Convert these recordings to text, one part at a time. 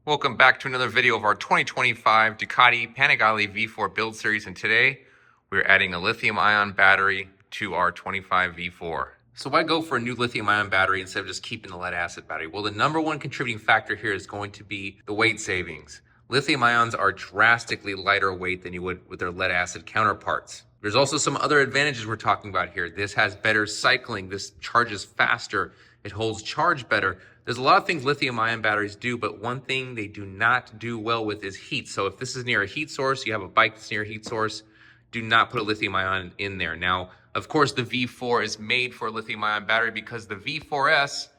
Welcome back to another video of our 2025 Ducati Panigale V4 build series, and today we're adding a lithium-ion battery to our 25 V4. So why go for a new lithium-ion battery instead of just keeping the lead-acid battery? Well, the number one contributing factor here is going to be the weight savings. Lithium ions are drastically lighter weight than you would with their lead-acid counterparts. There's also some other advantages we're talking about here. This has better cycling, this charges faster, it holds charge better. There's a lot of things lithium-ion batteries do, but one thing they do not do well with is heat. So if this is near a heat source, you have a bike that's near a heat source, do not put a lithium-ion in there. Now, of course, the V4 is made for a lithium-ion battery because the V4S,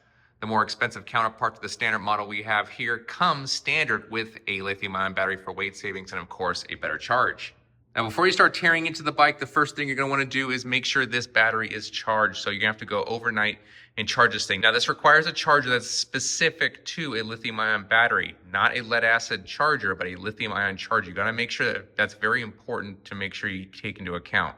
the more expensive counterpart to the standard model we have here, comes standard with a lithium-ion battery for weight savings and, of course, a better charge. Now, before you start tearing into the bike, the first thing you're going to want to do is make sure this battery is charged. So you're going to have to go overnight and charge this thing. Now, this requires a charger that's specific to a lithium-ion battery, not a lead-acid charger, but a lithium-ion charger. You got to make sure that that's very important to make sure you take into account.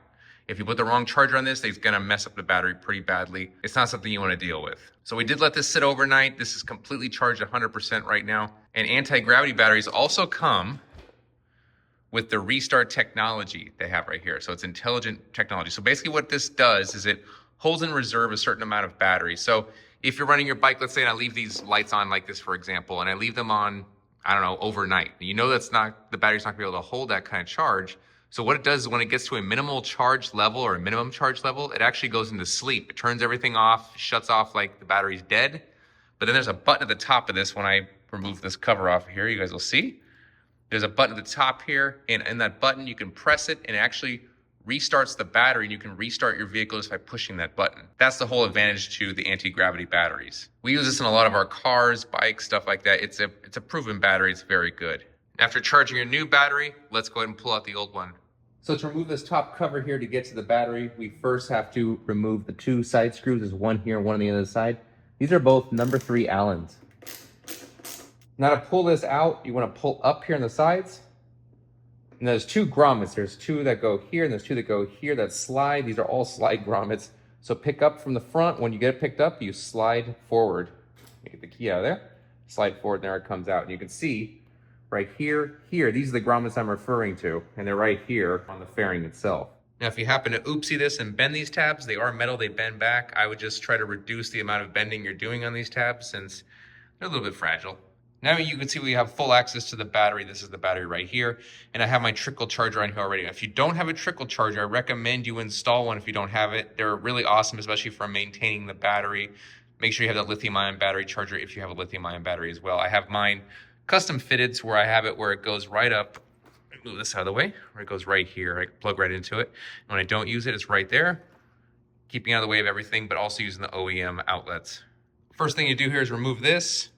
If you put the wrong charger on this, it's going to mess up the battery pretty badly. It's not something you want to deal with. So we did let this sit overnight. This is completely charged 100% right now. And anti-gravity batteries also come with the restart technology they have right here. So it's intelligent technology. So basically what this does is it holds in reserve a certain amount of battery. So if you're running your bike, let's say, and I leave these lights on like this, for example, and I leave them on, I don't know, overnight. You know the battery's not gonna be able to hold that kind of charge. So what it does is when it gets to a minimal charge level or a minimum charge level, it actually goes into sleep. It turns everything off, shuts off like the battery's dead. But then there's a button at the top of this. When I remove this cover off here, you guys will see. There's a button at the top here, and in that button, you can press it and it actually restarts the battery, and you can restart your vehicle just by pushing that button. That's the whole advantage to the anti-gravity batteries. We use this in a lot of our cars, bikes, stuff like that. It's a proven battery, it's very good. After charging your new battery, let's go ahead and pull out the old one. So to remove this top cover here to get to the battery, we first have to remove the two side screws. There's one here, one on the other side. These are both number 3 Allens. Now to pull this out, you want to pull up here on the sides. And there's 2 grommets. There's 2 that go here and there's 2 that go here that slide. These are all slide grommets. So pick up from the front. When you get it picked up, you slide forward. You get the key out of there. Slide forward, and there it comes out. And you can see right here, these are the grommets I'm referring to. And they're right here on the fairing itself. Now, if you happen to oopsie this and bend these tabs, they are metal, they bend back. I would just try to reduce the amount of bending you're doing on these tabs since they're a little bit fragile. Now you can see we have full access to the battery. This is the battery right here. And I have my trickle charger on here already. If you don't have a trickle charger, I recommend you install one if you don't have it. They're really awesome, especially for maintaining the battery. Make sure you have the lithium-ion battery charger if you have a lithium-ion battery as well. I have mine custom fitted to where I have it where it goes right up. Move this out of the way, where it goes right here. I plug right into it. And when I don't use it, it's right there. Keeping out of the way of everything, but also using the OEM outlets. First thing you do here is remove this.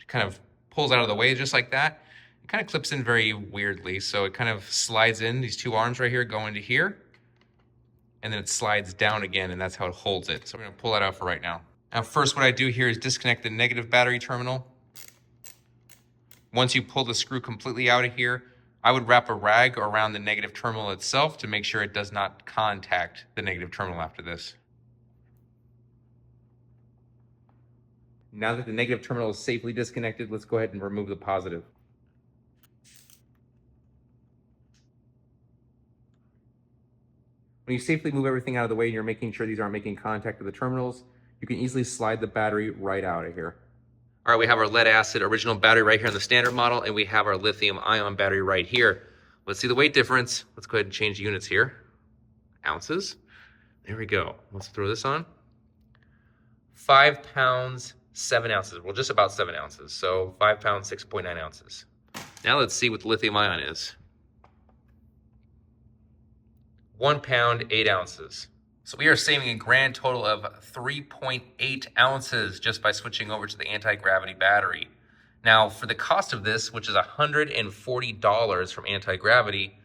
Kind of pulls out of the way just like that. It kind of clips in very weirdly. So it kind of slides in. These 2 arms right here go into here. And then it slides down again, and that's how it holds it. So we're gonna pull that out for right now. Now first what I do here is disconnect the negative battery terminal. Once you pull the screw completely out of here, I would wrap a rag around the negative terminal itself to make sure it does not contact the negative terminal after this. Now that the negative terminal is safely disconnected, let's go ahead and remove the positive. When you safely move everything out of the way and you're making sure these aren't making contact with the terminals, you can easily slide the battery right out of here. All right, we have our lead acid original battery right here in the standard model, and we have our lithium ion battery right here. Let's see the weight difference. Let's go ahead and change units here. Ounces. There we go. Let's throw this on. 5 pounds, 7 ounces. Well, just about 7 ounces. So 5 pounds, 6.9 ounces. Now let's see what the lithium ion is. 1 pound, 8 ounces. So we are saving a grand total of 3.8 ounces just by switching over to the anti-gravity battery. Now for the cost of this, which is $140 from anti-gravity,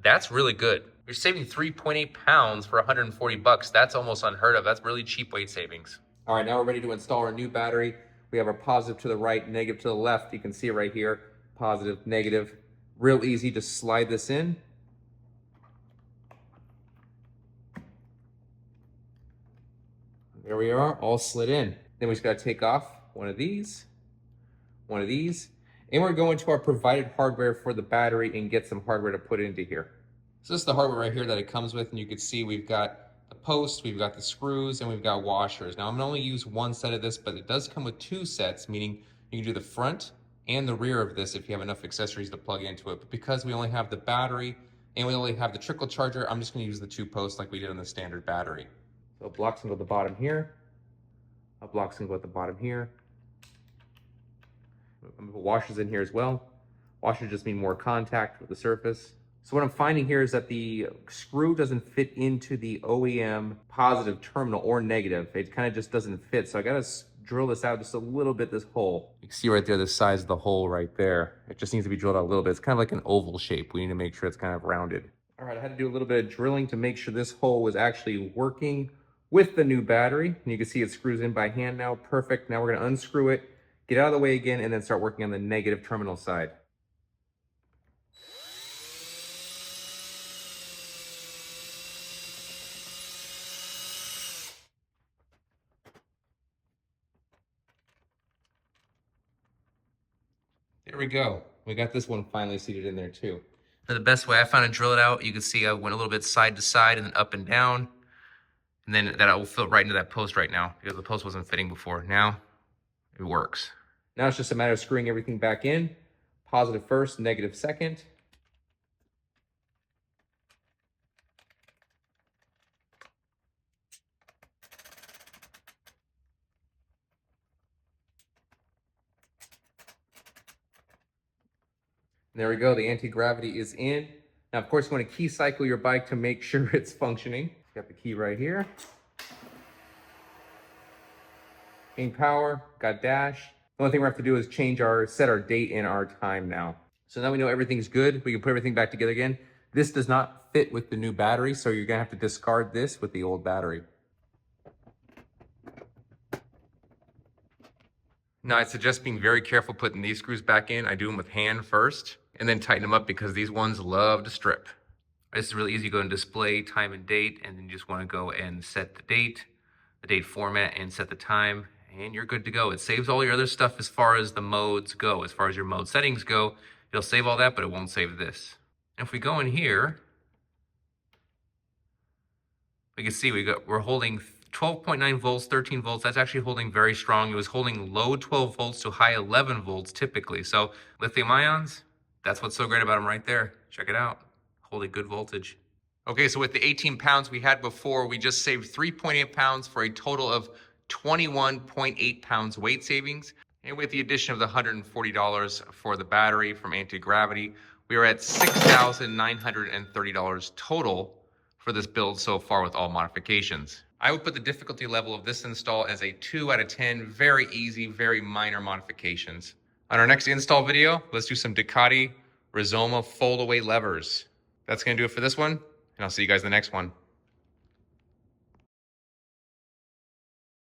that's really good. You're saving 3.8 pounds for 140 bucks. That's almost unheard of. That's really cheap weight savings. All right, now we're ready to install our new battery. We have our positive to the right, negative to the left. You can see it right here, positive, negative. Real easy, just slide this in. There we are, all slid in. Then we just gotta take off one of these, one of these. And we're going to our provided hardware for the battery and get some hardware to put into here. So this is the hardware right here that it comes with, and you can see we've got the post, we've got the screws, and we've got washers. Now I'm gonna only use one set of this, but it does come with two sets, meaning you can do the front and the rear of this if you have enough accessories to plug into it. But because we only have the battery and we only have the trickle charger, I'm just gonna use the two posts like we did on the standard battery. So blocks can go at the bottom here. A blocks can go at the bottom here. I'm gonna put washers in here as well. Washers just mean more contact with the surface. So what I'm finding here is that the screw doesn't fit into the OEM positive terminal or negative. It kind of just doesn't fit. So I gotta drill this out just a little bit, this hole. You can see right there the size of the hole right there. It just needs to be drilled out a little bit. It's kind of like an oval shape. We need to make sure it's kind of rounded. All right, I had to do a little bit of drilling to make sure this hole was actually working with the new battery. And you can see it screws in by hand now. Perfect. Now we're gonna unscrew it, get out of the way again, and then start working on the negative terminal side. There we go. We got this one finally seated in there too. The best way I found to drill it out, you can see I went a little bit side to side and then up and down. And then that will fit right into that post right now because the post wasn't fitting before. Now it works. Now it's just a matter of screwing everything back in. Positive first, negative second. There we go, the anti-gravity is in. Now, of course, you want to key cycle your bike to make sure it's functioning. Got the key right here. Main power, got dash. The only thing we have to do is set our date and our time now. So now we know everything's good. We can put everything back together again. This does not fit with the new battery, so you're gonna have to discard this with the old battery. Now, I suggest being very careful putting these screws back in. I do them with hand first, and then tighten them up because these ones love to strip. This is really easy. You go and display time and date, and then you just want to go and set the date format, and set the time, and you're good to go. It saves all your other stuff as far as the modes go. As far as your mode settings go, it'll save all that, but it won't save this. And if we go in here, we can see we're holding 12.9 volts, 13 volts. That's actually holding very strong. It was holding low 12 volts to high 11 volts typically. So lithium ions, that's what's so great about them right there. Check it out, holding good voltage. Okay, so with the 18 pounds we had before, we just saved 3.8 pounds for a total of 21.8 pounds weight savings. And with the addition of the $140 for the battery from Antigravity, we are at $6,930 total for this build so far with all modifications. I would put the difficulty level of this install as a 2 out of 10, very easy, very minor modifications. On our next install video, let's do some Ducati Rizoma fold-away levers. That's gonna do it for this one, and I'll see you guys in the next one.